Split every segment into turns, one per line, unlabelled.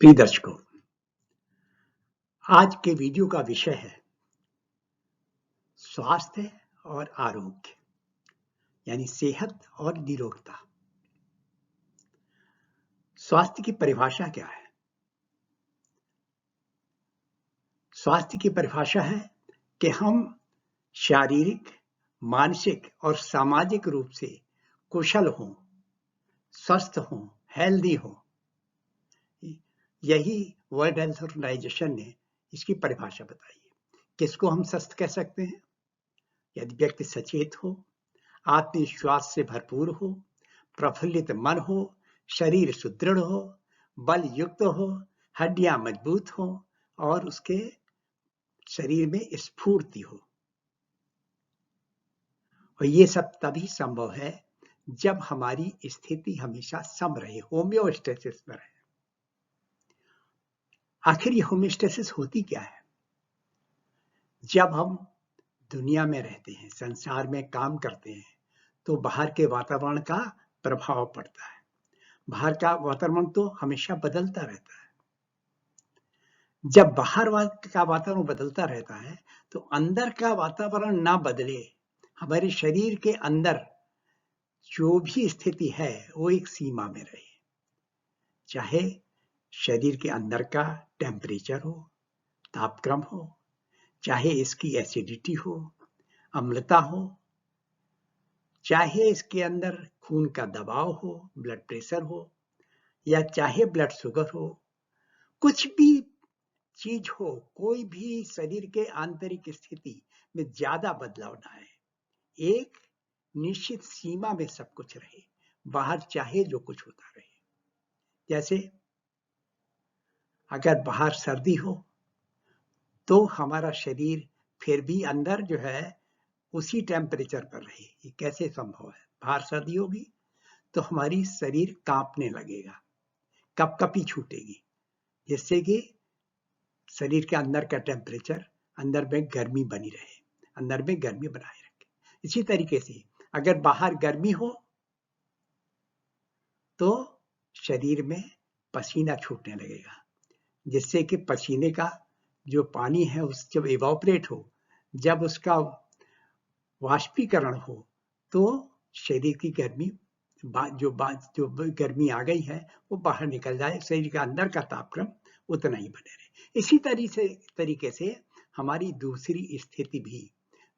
प्रिय दर्शकों, आज के वीडियो का विषय है स्वास्थ्य और आरोग्य, यानी सेहत और निरोगता। स्वास्थ्य की परिभाषा क्या है? स्वास्थ्य की परिभाषा है कि हम शारीरिक, मानसिक और सामाजिक रूप से कुशल हों, स्वस्थ हों, हेल्दी हों। यही वर्ल्ड हेल्थ ऑर्गेनाइजेशन ने इसकी परिभाषा बताई है। किसको हम स्वस्थ कह सकते हैं? यदि व्यक्ति सचेत हो, आत्मविश्वास से भरपूर हो, प्रफुल्लित मन हो, शरीर सुदृढ़ हो, बल युक्त हो, हड्डियां मजबूत हो और उसके शरीर में स्फूर्ति हो। और ये सब तभी संभव है जब हमारी स्थिति हमेशा सम रहे, होम्योस्टेसिस में रहे। आखिर ये होम्योस्टेसिस होती क्या है? जब हम दुनिया में रहते हैं, संसार में काम करते हैं, तो बाहर के वातावरण का प्रभाव पड़ता है। बाहर का वातावरण तो हमेशा बदलता रहता है। जब बाहर का वातावरण बदलता रहता है तो अंदर का वातावरण ना बदले, हमारे शरीर के अंदर जो भी स्थिति है वो एक सीमा में रहे। चाहे शरीर के अंदर का टेम्परेचर हो, तापक्रम हो, चाहे इसकी एसिडिटी हो, अम्लता हो, चाहे इसके अंदर खून का दबाव हो, ब्लड प्रेशर हो, या चाहे ब्लड शुगर हो, कुछ भी चीज हो, कोई भी शरीर के आंतरिक स्थिति में ज्यादा बदलाव ना आए, एक निश्चित सीमा में सब कुछ रहे, बाहर चाहे जो कुछ होता रहे। जैसे अगर बाहर सर्दी हो तो हमारा शरीर फिर भी अंदर जो है उसी टेम्परेचर पर रहे। ये कैसे संभव है? बाहर सर्दी होगी तो हमारी शरीर कांपने लगेगा, कपकपी छूटेगी, जिससे कि शरीर के अंदर का टेम्परेचर अंदर में गर्मी बनी रहे, अंदर में गर्मी बनाए रखे। इसी तरीके से अगर बाहर गर्मी हो तो शरीर में पसीना छूटने लगेगा, जिससे कि पसीने का जो पानी है उस जब इवापोरेट हो, जब उसका वाष्पीकरण हो, तो शरीर की गर्मी जो गर्मी आ गई है वो बाहर निकल जाए, शरीर के अंदर का तापक्रम उतना ही बने रहे। इसी तरीके से हमारी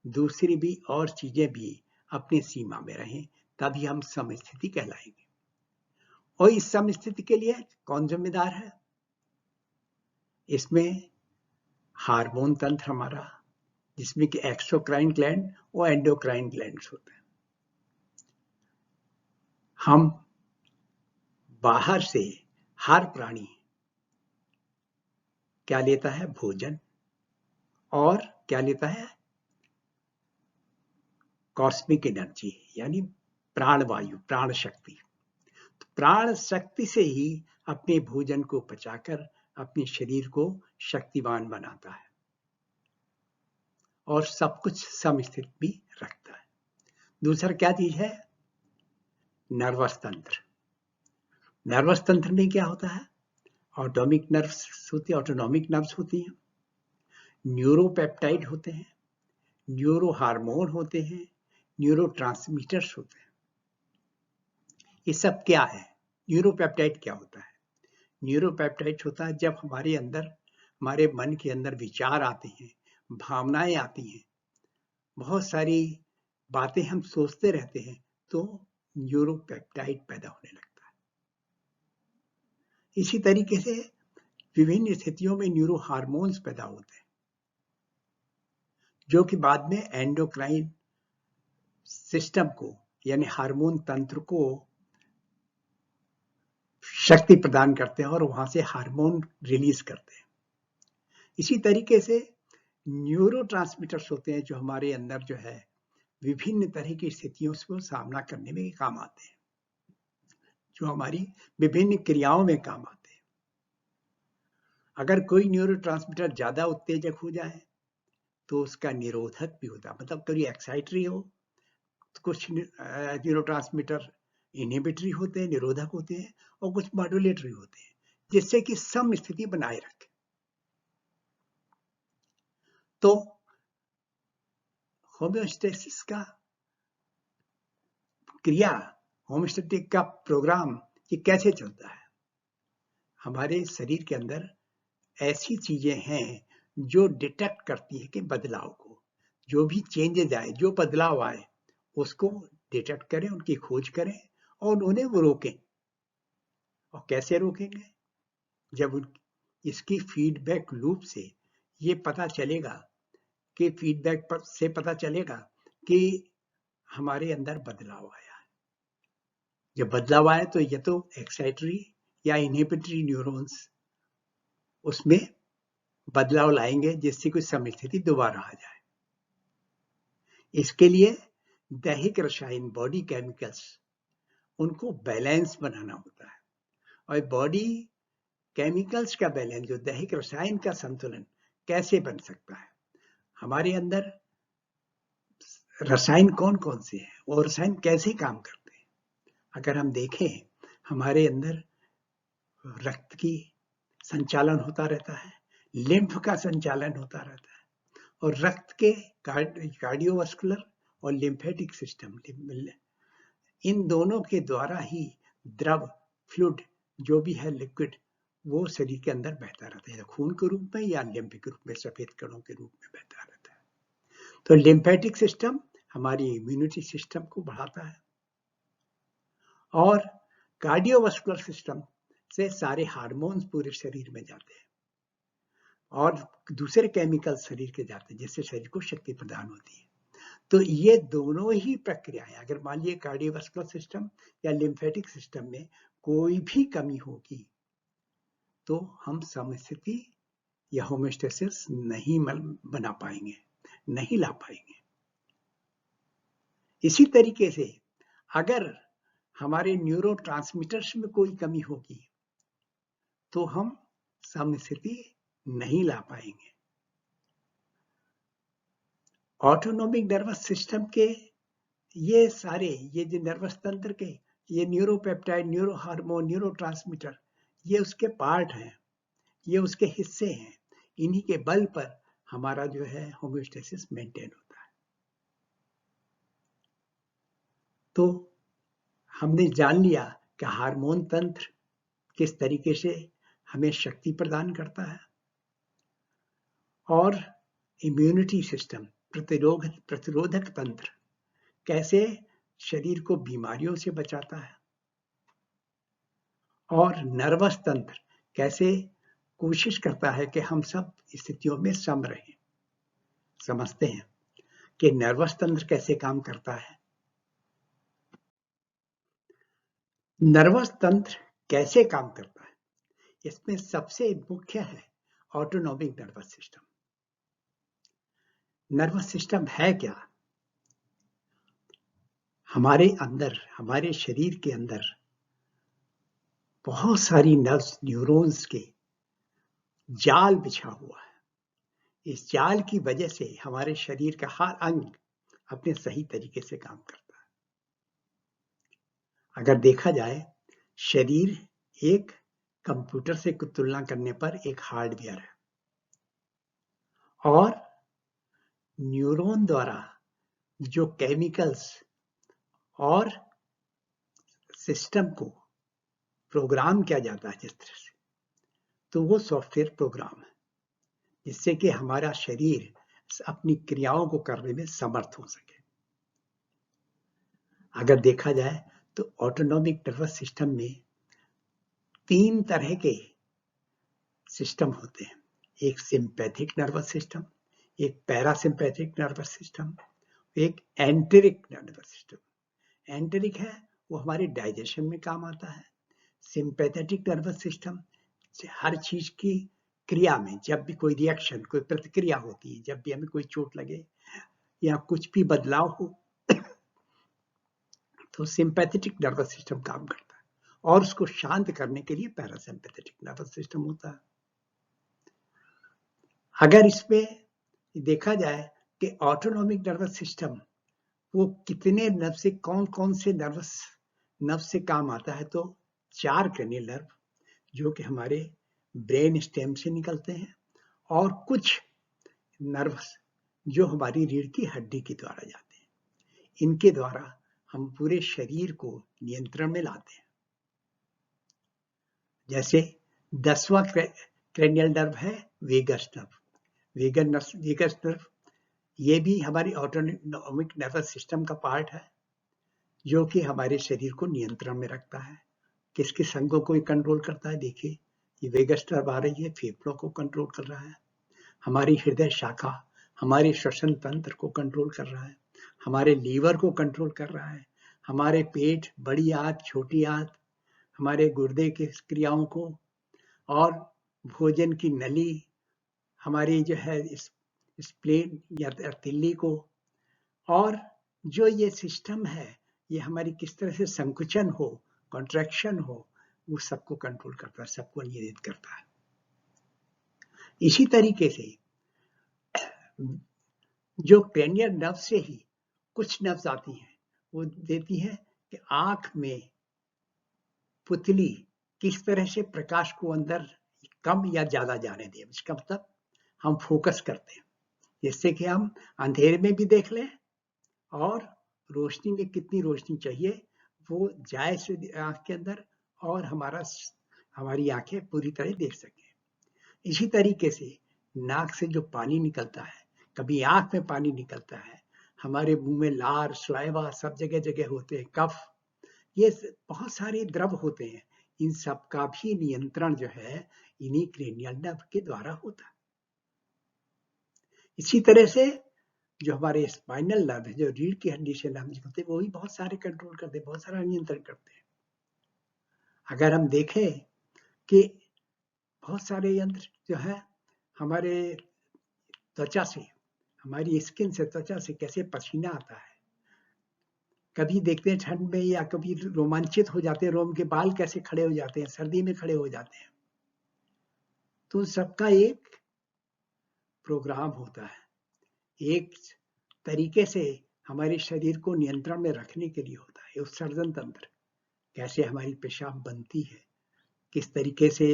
दूसरी भी और चीजें भी अपनी सीमा में रहें, तभी हम समस्थिति कहलाएंगे। और इस समस्थिति के लिए कौन जिम्मेदार है? इसमें हार्मोन तंत्र हमारा, जिसमें कि एक्सोक्राइन ग्लैंड और एंडोक्राइन ग्लैंड्स होते हैं। हम बाहर से हर प्राणी क्या लेता है? भोजन, और क्या लेता है? कॉस्मिक एनर्जी, यानी प्राणवायु, प्राण शक्ति। तो प्राण शक्ति से ही अपने भोजन को पचाकर अपने शरीर को शक्तिवान बनाता है और सब कुछ समस्थित भी रखता है। दूसरा क्या चीज है? नर्वस तंत्र। नर्वस तंत्र में क्या होता है? ऑटोनॉमिक नर्व्स होती हैं, न्यूरोपेप्टाइड होते हैं, न्यूरो हार्मोन होते हैं, न्यूरोट्रांसमीटर्स होते हैं। ये सब क्या है? न्यूरोपेप्टाइड क्या होता है? न्यूरोपेप्टाइड होता है जब हमारे अंदर, हमारे मन के अंदर विचार आते हैं, भावनाएं आती हैं, बहुत सारी बातें हम सोचते रहते हैं, तो न्यूरोपेप्टाइड पैदा होने लगता है। इसी तरीके से विभिन्न स्थितियों में न्यूरो हार्मोन्स पैदा होते हैं, जो कि बाद में एंडोक्राइन सिस्टम को, यानी हार्मोन तंत्र को शक्ति प्रदान करते हैं और वहां से हार्मोन रिलीज करते हैं। इसी तरीके से न्यूरोट्रांसमीटर्स होते हैं जो हमारे अंदर जो है विभिन्न तरह की स्थितियों को सामना करने में काम आते हैं, जो हमारी विभिन्न क्रियाओं में काम आते हैं। अगर कोई न्यूरोट्रांसमीटर ज्यादा उत्तेजक हो जाए तो उसका निरोधक भी होता है, मतलब कभी एक्साइटरी हो तो कुछ न्यूरोट्रांसमीटर इनहिबिटरी होते हैं, निरोधक होते हैं, और कुछ मॉड्यूलेटरी होते हैं। जिससे कि सम स्थिति बनाए रखे। तो होम्योस्टेसिस का क्रिया, होम्योस्टेटिक का प्रोग्राम ये कैसे चलता है? हमारे शरीर के अंदर ऐसी चीजें हैं जो डिटेक्ट करती है कि बदलाव को, जो भी चेंजेज आए, जो बदलाव आए, उसको डिटेक्ट करें, उनकी खोज करें और उन्हें वो रोकें। और कैसे रोकेंगे? जब इसकी फीडबैक लूप से ये पता चलेगा कि फीडबैक से पता चलेगा कि हमारे अंदर बदलाव आया है। जब बदलाव आया तो ये तो एक्साइटरी या इनहिबिटरी न्यूरॉन्स उसमें बदलाव लाएंगे जिससे कोई समस्थिति दोबारा आ जाए। इसके लिए दैहिक रसायन, बॉडी केमिकल्स, उनको बैलेंस बनाना होता है। और बॉडी केमिकल्स का बैलेंस, जो दैहिक रसायन का संतुलन कैसे बन सकता है? हमारे अंदर रसायन कौन कौन से हैं और रसायन कैसे काम करते हैं? अगर हम देखें, हमारे अंदर रक्त की संचालन होता रहता है, लिम्फ का संचालन होता रहता है, और रक्त के कार्डियोवास्कुलर और लिम्फेटिक सिस्टम, इन दोनों के द्वारा ही द्रव, फ्लूइड, जो भी है लिक्विड, वो शरीर के अंदर बहता रहता है, खून के रूप में या लिम्फ के रूप में, सफेद कणों के रूप में बहता रहता है। तो लिम्फेटिक सिस्टम हमारी इम्यूनिटी सिस्टम को बढ़ाता है, और कार्डियोवास्कुलर सिस्टम से सारे हार्मोन्स पूरे शरीर में जाते हैं और दूसरे केमिकल शरीर के जाते हैं, जिससे शरीर को शक्ति प्रदान होती है। तो ये दोनों ही प्रक्रियाएं, अगर मान लीजिए कार्डियोवास्कुलर सिस्टम या लिम्फेटिक सिस्टम में कोई भी कमी होगी तो हम समस्थिति या होम्योस्टेसिस नहीं बना पाएंगे, नहीं ला पाएंगे। इसी तरीके से अगर हमारे न्यूरोट्रांसमीटर्स में कोई कमी होगी तो हम समस्थिति नहीं ला पाएंगे। ऑटोनोमिक नर्वस सिस्टम के ये सारे, ये जो नर्वस तंत्र के ये न्यूरोपेप्टाइड, न्यूरो हार्मोन, न्यूरोट्रांसमीटर, ये उसके पार्ट हैं, ये उसके हिस्से हैं। इन्हीं के बल पर हमारा जो है होम्योस्टेसिस मेंटेन होता है। तो हमने जान लिया कि हार्मोन तंत्र किस तरीके से हमें शक्ति प्रदान करता है, और इम्यूनिटी सिस्टम, प्रतिरोधक तंत्र कैसे शरीर को बीमारियों से बचाता है, और नर्वस तंत्र कैसे कोशिश करता है कि हम सब स्थितियों में सम रहें। समझते हैं कि नर्वस तंत्र कैसे काम करता है। नर्वस तंत्र कैसे काम करता है, इसमें सबसे मुख्य है autonomic nervous system. Nervous system है क्या? हमारे अंदर, हमारे शरीर के अंदर बहुत सारी नर्व्स, न्यूरॉन्स के जाल बिछा हुआ है। इस जाल की वजह से हमारे शरीर का हर अंग अपने सही तरीके से काम करता है। अगर देखा जाए, शरीर एक कंप्यूटर से तुलना करने पर एक हार्डवेयर है, और न्यूरॉन द्वारा जो केमिकल्स और सिस्टम को प्रोग्राम किया जाता है जिस तरह से, तो वो सॉफ्टवेयर प्रोग्राम है जिससे कि हमारा शरीर अपनी क्रियाओं को करने में समर्थ हो सके। अगर देखा जाए तो ऑटोनोमिक नर्वस सिस्टम में 3 तरह के सिस्टम होते हैं। एक सिंपैथिक नर्वस सिस्टम, एक पैरासिम्पैथिक नर्वस सिस्टम, एक एंटेरिक नर्वस सिस्टम। एंटेरिक है वो हमारे डाइजेशन में काम आता है। सिंपैथेटिक नर्वस सिस्टम हर चीज की क्रिया में, जब भी कोई रिएक्शन, कोई प्रतिक्रिया होती है, जब भी हमें कोई चोट लगे या कुछ भी बदलाव हो तो सिंपैथेटिक नर्वस सिस्टम काम करता है, और उसको शांत करने के लिए पैरासिम्पैथेटिक नर्वस सिस्टम होता है। अगर इसमें देखा जाए कि ऑटोनोमिक नर्वस सिस्टम वो कितने नर्व से, कौन कौन से नर्व से काम आता है, तो 4 क्रेनियल नर्व, जो कि हमारे ब्रेन स्टेम से निकलते हैं, और कुछ नर्व्स जो हमारी रीढ़ की हड्डी के द्वारा जाते हैं। इनके द्वारा हम पूरे शरीर को नियंत्रण में लाते हैं। जैसे 10वां क्रेनियल नर्व है वेगस नर्व। वेगस नर्व ये भी हमारी ऑटोनॉमिक नर्वस सिस्टम का पार्ट है, जो कि हमारे शरीर को नियंत्रण में रखता है। किस किस अंगों को कंट्रोल करता है? देखिए, ये वेगस नर्व आ रही है, फेफड़ों को कंट्रोल कर रहा है, हमारी हृदय शाखा हमारे श्वसन तंत्र को कंट्रोल कर रहा है, हमारे लीवर को कंट्रोल कर रहा है, हमारे पेट, बड़ी आंत, छोटी आंत, हमारे गुर्दे की क्रियाओं को, और भोजन की नली, हमारी जो है स्प्लेन या तिल्ली को, और जो ये सिस्टम है ये हमारी किस तरह से संकुचन हो, कॉन्ट्रैक्शन हो, वो सबको कंट्रोल करता है, सबको नियंत्रित करता है। इसी तरीके से जो क्रेनियल नर्व से ही कुछ नर्व्स आती हैं, वो देती है कि आंख में पुतली किस तरह से प्रकाश को अंदर कम या ज्यादा जाने दें। इसका मतलब हम फोकस करते हैं, जिससे कि हम अंधेरे में भी देख लें और रोशनी में कितनी रोशनी चाहिए वो जाए से आंख के अंदर, और हमारी आंखें पूरी तरह देख सकें। इसी तरीके से नाक से जो पानी निकलता है, कभी आंख में पानी निकलता है, हमारे मुंह में लार, स्लाइवा सब जगह जगह होते हैं, कफ, ये बहुत सारे द्रव होते हैं, इन सब का भी नियंत्रण जो है इन्हीं क्रेनियल नर्व के द्वारा होता है। इसी तरह से जो हमारे स्पाइनल नर्व है, जो रीढ़ की हड्डी से नर्व निकलते हैं, वो भी बहुत सारे कंट्रोल करते हैं, बहुत सारा नियंत्रण करते हैं। अगर हम देखें कि बहुत सारे यंत्र जो है हमारे त्वचा से, हमारी स्किन से, त्वचा से कैसे पसीना आता है, कभी देखते हैं ठंड में या कभी रोमांचित हो जाते हैं, रोम के बाल कैसे खड़े हो जाते हैं, सर्दी में खड़े हो जाते हैं। तो सबका एक प्रोग्राम होता है, एक तरीके से हमारे शरीर को नियंत्रण में रखने के लिए होता है। उत्सर्जन तंत्र, कैसे हमारी पेशाब बनती है, किस तरीके से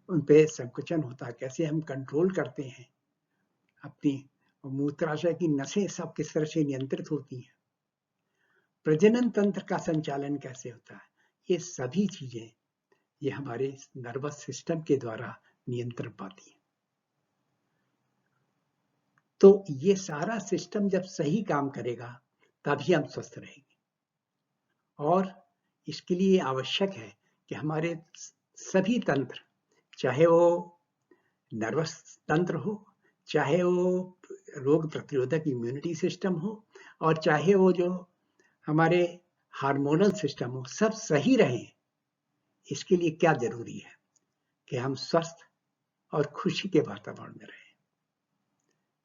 उन पे संकुचन होता है, कैसे हम कंट्रोल करते हैं अपनी मूत्राशय की नसें, सब किस तरह से नियंत्रित होती हैं, प्रजनन तंत्र का संचालन कैसे होता है, ये सभी चीजें ये हमारे नर्वस सिस्टम के द्वारा नियंत्रण पाती है। तो ये सारा सिस्टम जब सही काम करेगा तभी हम स्वस्थ रहेंगे, और इसके लिए आवश्यक है कि हमारे सभी तंत्र, चाहे वो नर्वस तंत्र हो, चाहे वो रोग प्रतिरोधक इम्यूनिटी सिस्टम हो, और चाहे वो जो हमारे हार्मोनल सिस्टम हो, सब सही रहे। इसके लिए क्या जरूरी है कि हम स्वस्थ और खुशी के वातावरण में रहें,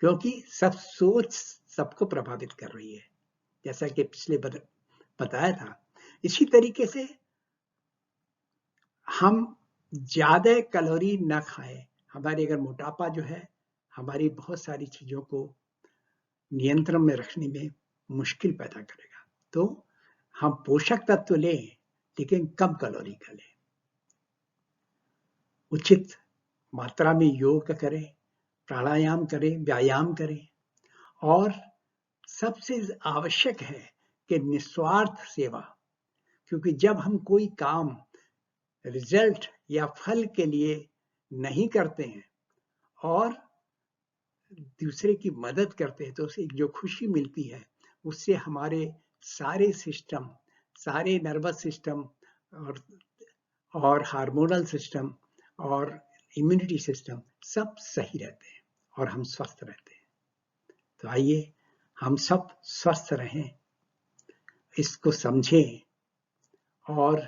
क्योंकि सब सोच सबको प्रभावित कर रही है, जैसा कि पिछले बताया था। इसी तरीके से हम ज्यादा कैलोरी न खाएं, हमारे अगर मोटापा जो है हमारी बहुत सारी चीजों को नियंत्रण में रखने में मुश्किल पैदा करेगा। तो हम पोषक तत्व लें लेकिन कम कैलोरी का लें, उचित मात्रा में योग करें, प्राणायाम करें, व्यायाम करें, और सबसे आवश्यक है कि निस्वार्थ सेवा, क्योंकि जब हम कोई काम रिजल्ट या फल के लिए नहीं करते हैं और दूसरे की मदद करते हैं, तो उसे जो खुशी मिलती है उससे हमारे सारे सिस्टम, सारे नर्वस सिस्टम और हार्मोनल सिस्टम और इम्यूनिटी सिस्टम सब सही रहते हैं और हम स्वस्थ रहते हैं। तो आइए हम सब स्वस्थ रहें, इसको समझें और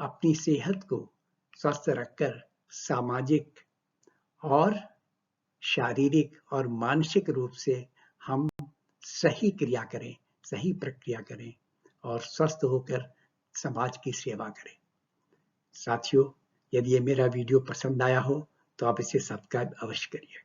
अपनी सेहत को स्वस्थ रखकर सामाजिक और शारीरिक और मानसिक रूप से हम सही क्रिया करें, सही प्रक्रिया करें और स्वस्थ होकर समाज की सेवा करें। साथियों, यदि ये मेरा वीडियो पसंद आया हो तो आप इसे सब्सक्राइब अवश्य करिए।